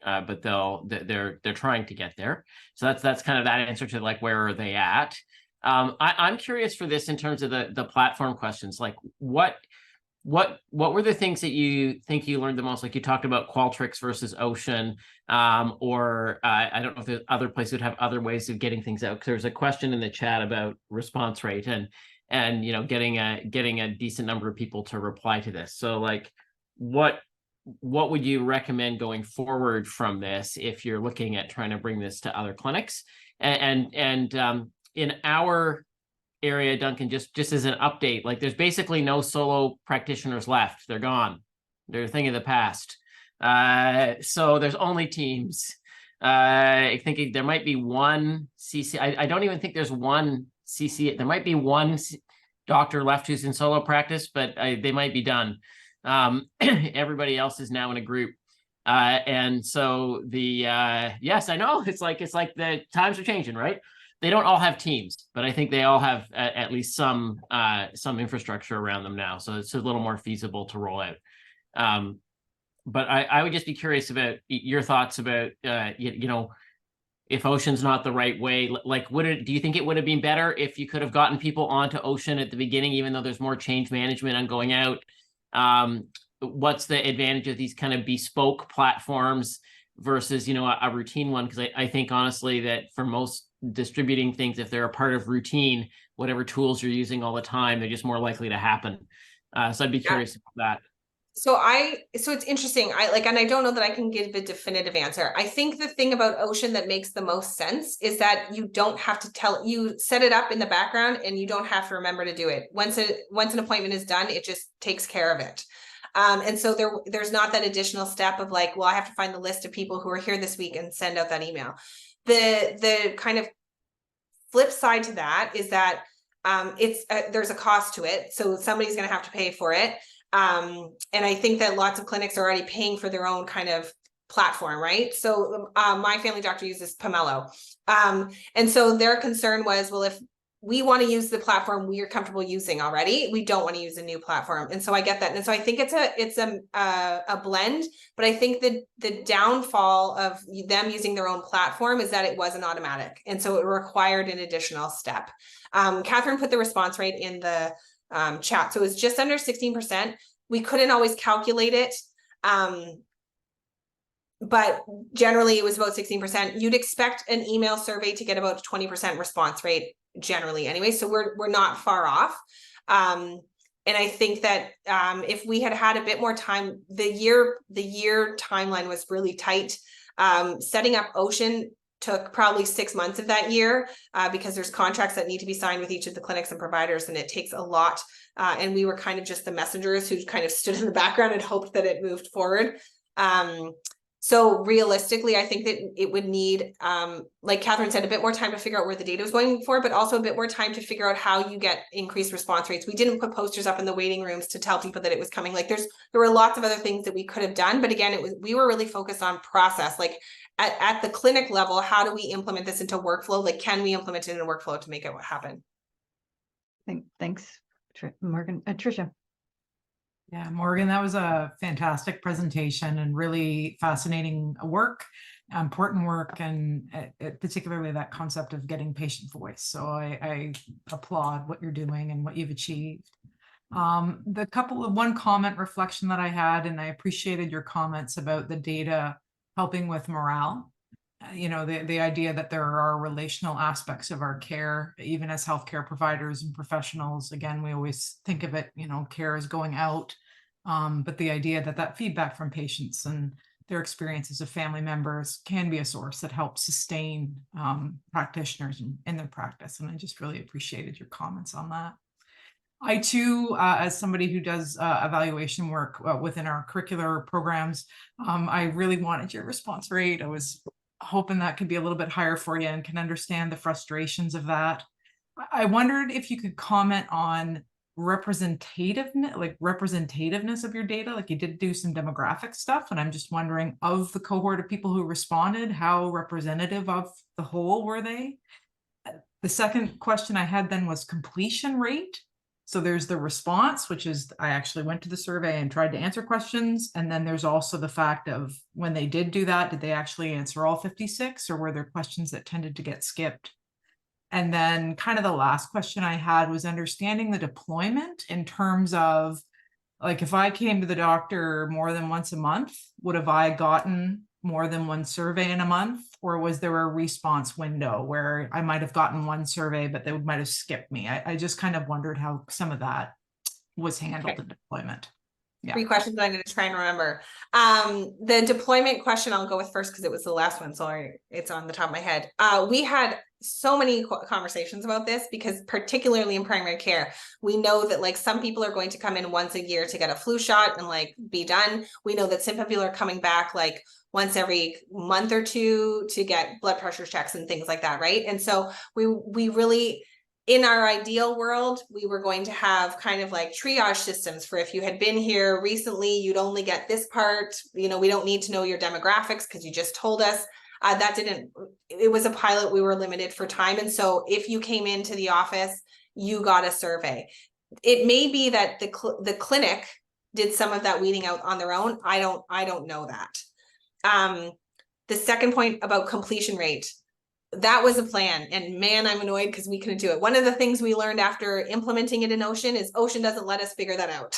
But they're trying to get there. So that's kind of that answer to like, where are they at? I'm curious for this in terms of the platform questions. Like what were the things that you think you learned the most? Like you talked about Qualtrics versus Ocean, or I don't know if there's other places would have other ways of getting things out. Because there's a question in the chat about response rate and you know, getting a decent number of people to reply to this. So like what would you recommend going forward from this if you're looking at trying to bring this to other clinics? And in our area, Duncan, just as an update, like there's basically no solo practitioners left. They're gone. They're a thing of the past. So there's only teams. I think there might be one CC. I don't even think there's one CC. There might be one doctor left who's in solo practice, but they might be done. Everybody else is now in a group. And so yes, I know it's like the times are changing, right? They don't all have teams, but I think they all have at least some infrastructure around them now. So it's a little more feasible to roll out. But I would just be curious about your thoughts about, you know, if Ocean's not the right way, like do you think it would have been better if you could have gotten people onto Ocean at the beginning, even though there's more change management on going out? What's the advantage of these kind of bespoke platforms versus, you know, a routine one? Because I think honestly that for most distributing things, if they're a part of routine, whatever tools you're using all the time, they're just more likely to happen. So I'd be curious about that. So it's interesting. And I don't know that I can give a definitive answer. I think the thing about Ocean that makes the most sense is that you don't have to you set it up in the background and you don't have to remember to do it. Once an appointment is done, it just takes care of it. And so there's not that additional step of like, well, I have to find the list of people who are here this week and send out that email. The kind of flip side to that is that there's a cost to it. So somebody's going to have to pay for it. And I think that lots of clinics are already paying for their own kind of platform, right? So my family doctor uses Pomelo. And so their concern was, well, if we want to use the platform we are comfortable using already, we don't want to use a new platform. And so I get that. And so I think it's a blend, but I think the downfall of them using their own platform is that it wasn't automatic. And so it required an additional step. Catherine put the response rate in the chat. So it was just under 16%. We couldn't always calculate it. But generally it was about 16%. You'd expect an email survey to get about 20% response rate generally anyway. So we're not far off. And I think that if we had a bit more time, the year timeline was really tight. Setting up Ocean took probably 6 months of that year because there's contracts that need to be signed with each of the clinics and providers, and it takes a lot. And we were kind of just the messengers who kind of stood in the background and hoped that it moved forward. So realistically, I think that it would need, like Catherine said, a bit more time to figure out where the data was going for, but also a bit more time to figure out how you get increased response rates. We didn't put posters up in the waiting rooms to tell people that it was coming. Like there were lots of other things that we could have done, but again, we were really focused on process. Like at the clinic level, how do we implement this into workflow? Like, can we implement it in a workflow to make it happen? Thanks, Morgan. Tricia. Yeah, Morgan, that was a fantastic presentation and really fascinating work, important work, and particularly that concept of getting patient voice. So I applaud what you're doing and what you've achieved. One comment reflection that I had, and I appreciated your comments about the data helping with morale. You know, the idea that there are relational aspects of our care, even as healthcare providers and professionals. Again, we always think of it, you know, care is going out, but the idea that feedback from patients and their experiences of family members can be a source that helps sustain practitioners in their practice. And I just really appreciated your comments on that. I too, as somebody who does evaluation work within our curricular programs, I really wanted your response rate. I was hoping that could be a little bit higher for you and can understand the frustrations of that. I wondered if you could comment on representativeness of your data. Like, you did do some demographic stuff, and I'm just wondering, of the cohort of people who responded, how representative of the whole were they? The second question I had then was completion rate. So there's the response, which is I actually went to the survey and tried to answer questions. And then there's also the fact of when they did do that, did they actually answer all 56, or were there questions that tended to get skipped? And then kind of the last question I had was understanding the deployment in terms of, like, if I came to the doctor more than once a month, would have I gotten more than one survey in a month? Or was there a response window where I might have gotten one survey, but they might have skipped me? I just kind of wondered how some of that was handled in deployment. Yeah. 3 questions I'm going to try and remember. The deployment question I'll go with first because it was the last one. Sorry, it's on the top of my head. We had so many conversations about this because particularly in primary care, we know that like some people are going to come in once a year to get a flu shot and like be done. We know that some people are coming back like once every month or two to get blood pressure checks and things like that, right? And so we really, in our ideal world, we were going to have kind of like triage systems for if you had been here recently, you'd only get this part, you know, we don't need to know your demographics because you just told us. It was a pilot, we were limited for time. And so if you came into the office, you got a survey. It may be that the clinic did some of that weeding out on their own. I don't know that. The second point about completion rate, that was a plan, and man, I'm annoyed because we couldn't do it. One of the things we learned after implementing it in Ocean is Ocean doesn't let us figure that out.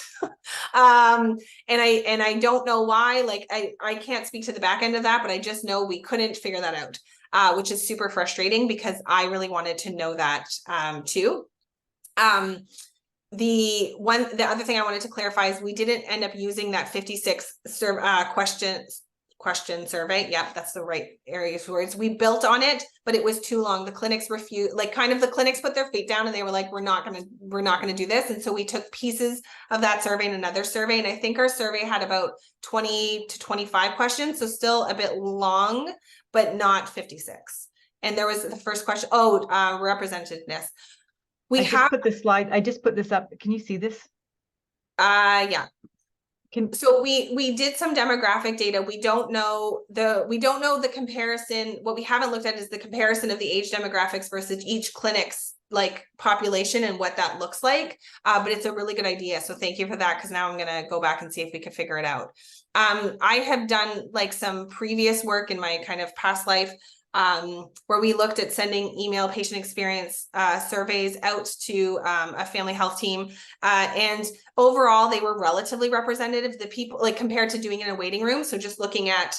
And I don't know why. Like I can't speak to the back end of that, but I just know we couldn't figure that out, which is super frustrating because I really wanted to know that too. The other thing I wanted to clarify is we didn't end up using that 56 question survey. Yeah, that's the right area of words. We built on it, but it was too long. The clinics refused, like kind of the clinics put their feet down and they were like, we're not gonna do this. And so we took pieces of that survey and another survey. And I think our survey had about 20 to 25 questions. So still a bit long, but not 56. And there was the first question. Representativeness. I just put this up. Can you see this? Yeah. So we did some demographic data. We don't know the comparison. What we haven't looked at is the comparison of the age demographics versus each clinic's like population and what that looks like. But it's a really good idea. So thank you for that, because now I'm going to go back and see if we can figure it out. I have done like some previous work in my kind of past life where we looked at sending email patient experience surveys out to a family health team. And overall, they were relatively representative, the people, like compared to doing it in a waiting room. So just looking at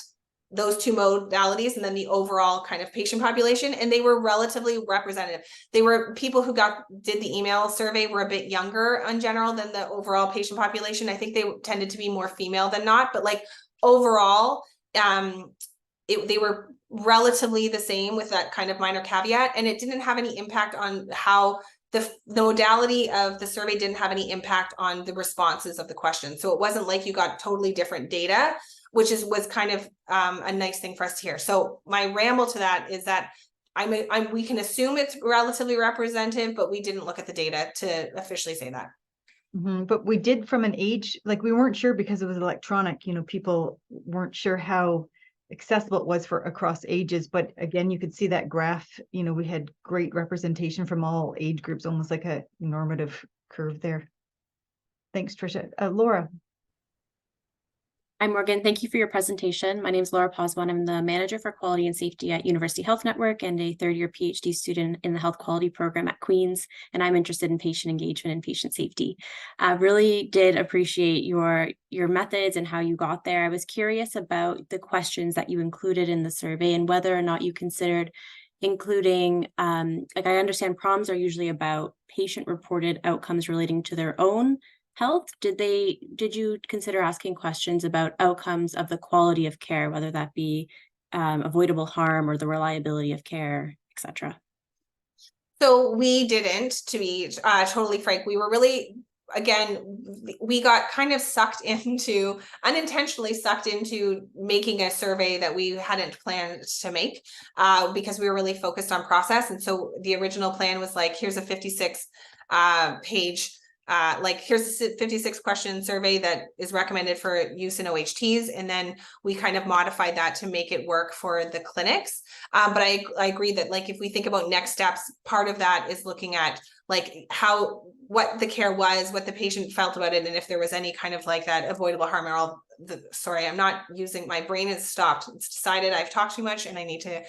those two modalities and then the overall kind of patient population, and they were relatively representative. They were people who did the email survey were a bit younger in general than the overall patient population. I think they tended to be more female than not, but like overall, they were relatively the same with that kind of minor caveat, and it didn't have any impact on how the modality of the survey didn't have any impact on the responses of the question. So it wasn't like you got totally different data, was kind of a nice thing for us to hear. So my ramble to that is that we can assume it's relatively representative, but we didn't look at the data to officially say that. But we did from an age, like we weren't sure because it was electronic, people weren't sure how accessible it was for across ages. But again, you could see that graph, we had great representation from all age groups, almost like a normative curve there. Thanks, Tricia. Laura. Hi, Morgan. Thank you for your presentation. My name is Laura Poswan. I'm the Manager for Quality and Safety at University Health Network and a third-year PhD student in the Health Quality Program at Queen's, and I'm interested in patient engagement and patient safety. I really did appreciate your methods and how you got there. I was curious about the questions that you included in the survey and whether or not you considered including, like I understand PROMs are usually about patient-reported outcomes relating to their own health. Did you consider asking questions about outcomes of the quality of care, whether that be avoidable harm or the reliability of care, etc.? So we didn't, to be totally frank. We were really, again, we got kind of unintentionally sucked into making a survey that we hadn't planned to make because we were really focused on process. And so the original plan was like, here's a 56 page here's a 56 question survey that is recommended for use in OHTs. And then we kind of modified that to make it work for the clinics. But I agree that if we think about next steps, part of that is looking at what the care was, what the patient felt about it, and if there was any kind of that avoidable harm or all. Sorry, I'm not using, my brain has stopped. It's decided I've talked too much and I need to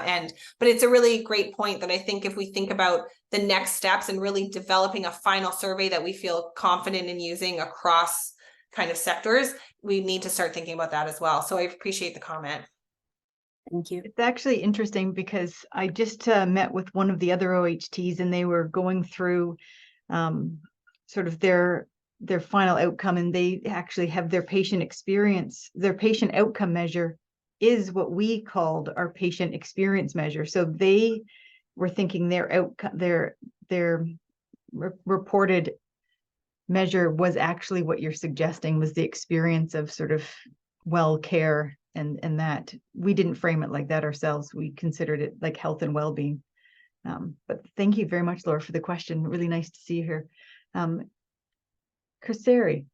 end. But it's a really great point that I think if we think about the next steps and really developing a final survey that we feel confident in using across kind of sectors, we need to start thinking about that as well. So I appreciate the comment. Thank you. It's actually interesting because I just met with one of the other OHTs and they were going through sort of their final outcome, and they actually have their patient experience, their patient outcome measure is what we called our patient experience measure. So they were thinking their outcome, their reported measure was actually what you're suggesting was the experience of sort of well care, and that we didn't frame it like that ourselves. We considered it like health and well-being. But thank you very much, Laura, for the question. Really nice to see you here. Kurseri,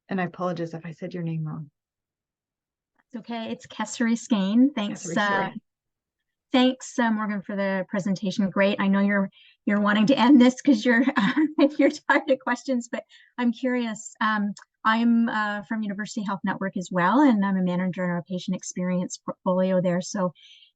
and I apologize if I said your name wrong. It's okay. It's Kesseri Skane. Thanks. Thanks, Morgan, for the presentation. Great. I know you're wanting to end this because you're tired of questions, but I'm curious. I'm from University Health Network as well, and I'm a manager in our patient experience portfolio there. So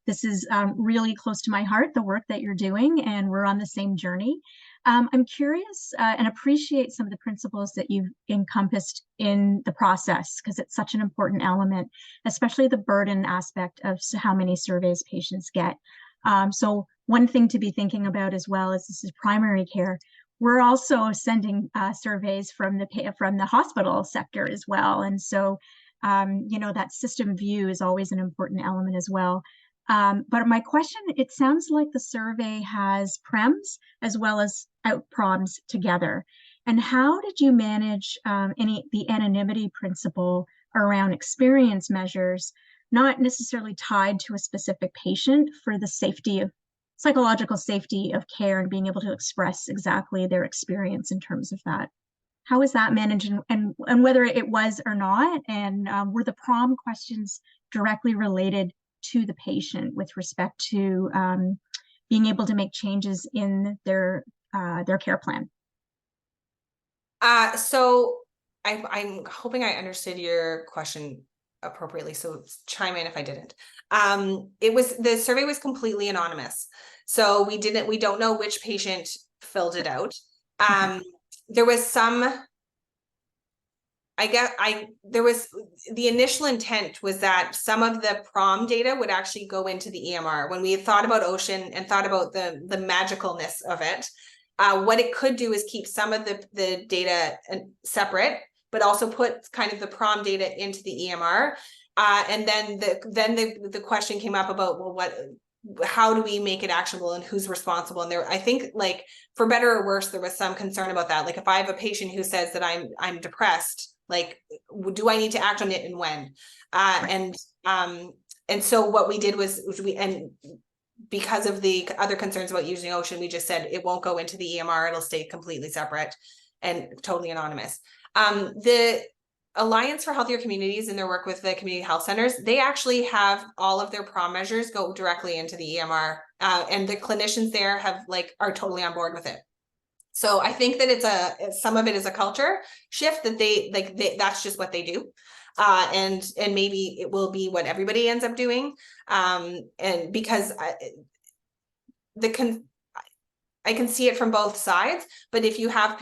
this is really close to my heart, the work that you're doing, and we're on the same journey. I'm curious and appreciate some of the principles that you've encompassed in the process because it's such an important element, especially the burden aspect of how many surveys patients get. So one thing to be thinking about as well is this is primary care. We're also sending surveys from the hospital sector as well. And so, that system view is always an important element as well. But my question, it sounds like the survey has PREMs as well as out-PROMs together. And how did you manage the anonymity principle around experience measures, not necessarily tied to a specific patient, for the psychological safety of care and being able to express exactly their experience in terms of that? How is that managed, and whether it was or not? And were the PROM questions directly related to the patient with respect to being able to make changes in their care plan? So I'm hoping I understood your question appropriately, so chime in if I didn't. The survey was completely anonymous, so we don't know which patient filled it out. There was some, the initial intent was that some of the PROM data would actually go into the EMR. When we had thought about Ocean and thought about the magicalness of it, what it could do is keep some of the data separate, but also put kind of the PROM data into the EMR. And then the question came up about, well, how do we make it actionable and who's responsible? And I think, for better or worse, there was some concern about that. Like if I have a patient who says that I'm depressed, Like, do I need to act on it and when? And so what we did was because of the other concerns about using Ocean, we just said it won't go into the EMR. It'll stay completely separate and totally anonymous. The Alliance for Healthier Communities, in their work with the community health centers, they actually have all of their PROM measures go directly into the EMR, and the clinicians there are totally on board with it. So I think that some of it is a culture shift that that's just what they do. And maybe it will be what everybody ends up doing. And because I can see it from both sides, but if you have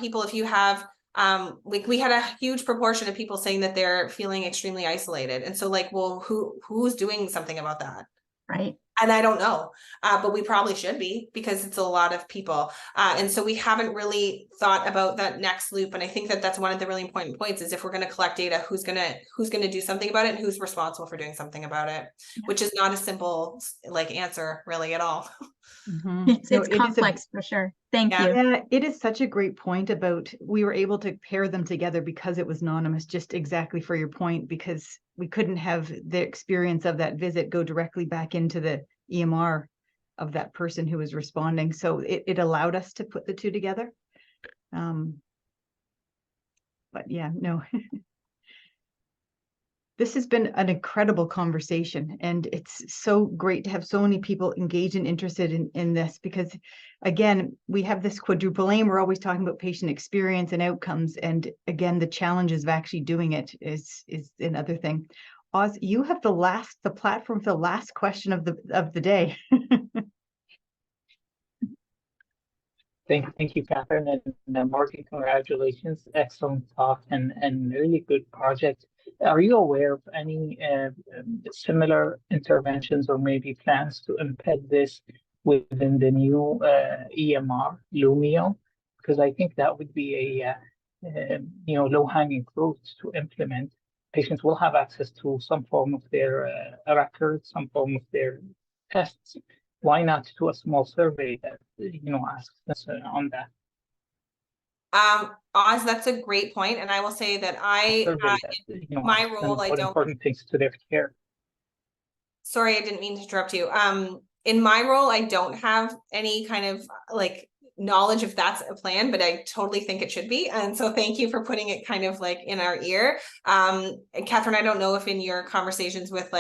we had a huge proportion of people saying that they're feeling extremely isolated. And so well, who's doing something about that? Right. And I don't know, but we probably should be, because it's a lot of people. And so we haven't really thought about that next loop. And I think that that's one of the really important points, is if we're going to collect data, who's going to do something about it, and who's responsible for doing something about it, which is not a simple answer really at all. Mm-hmm. It's complex for sure. Thank you. Yeah, it is such a great point about, we were able to pair them together because it was anonymous, just exactly for your point, because we couldn't have the experience of that visit go directly back into the EMR of that person who was responding. So it allowed us to put the two together. But yeah, no. This has been an incredible conversation, and it's so great to have so many people engaged and interested in this, because again, we have this quadruple aim. We're always talking about patient experience and outcomes. And again, the challenges of actually doing it is another thing. Oz, you have the platform for the last question of the day. Thank you, Catherine, and Morgan, congratulations. Excellent talk and really good project. Are you aware of any similar interventions or maybe plans to embed this within the new EMR, Lumio? Because I think that would be a low-hanging fruit to implement. Patients will have access to some form of their records, some form of their tests. Why not do a small survey that asks us on that? Oz, that's a great point, and I will say that my role, I don't. Important things to their care. Sorry, I didn't mean to interrupt you. In my role, I don't have any kind of knowledge if that's a plan, but I totally think it should be. And so thank you for putting it kind of in our ear. Catherine, I don't know if in your conversations with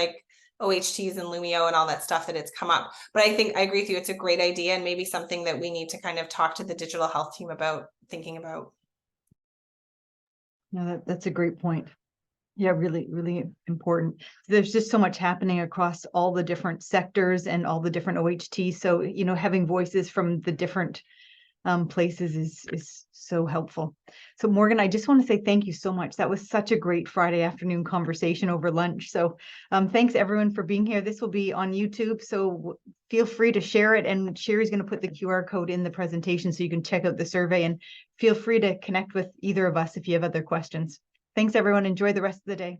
OHTs and Lumio and all that stuff that it's come up, but I think I agree with you. It's a great idea, and maybe something that we need to kind of talk to the digital health team about thinking about. No, that's a great point. Yeah, really, really important. There's just so much happening across all the different sectors and all the different OHTs. So, having voices from the different places is so helpful. So Morgan, I just want to say thank you so much. That was such a great Friday afternoon conversation over lunch. So thanks everyone for being here. This will be on YouTube, so feel free to share it. And Sherry's going to put the QR code in the presentation so you can check out the survey, and feel free to connect with either of us if you have other questions. Thanks everyone. Enjoy the rest of the day.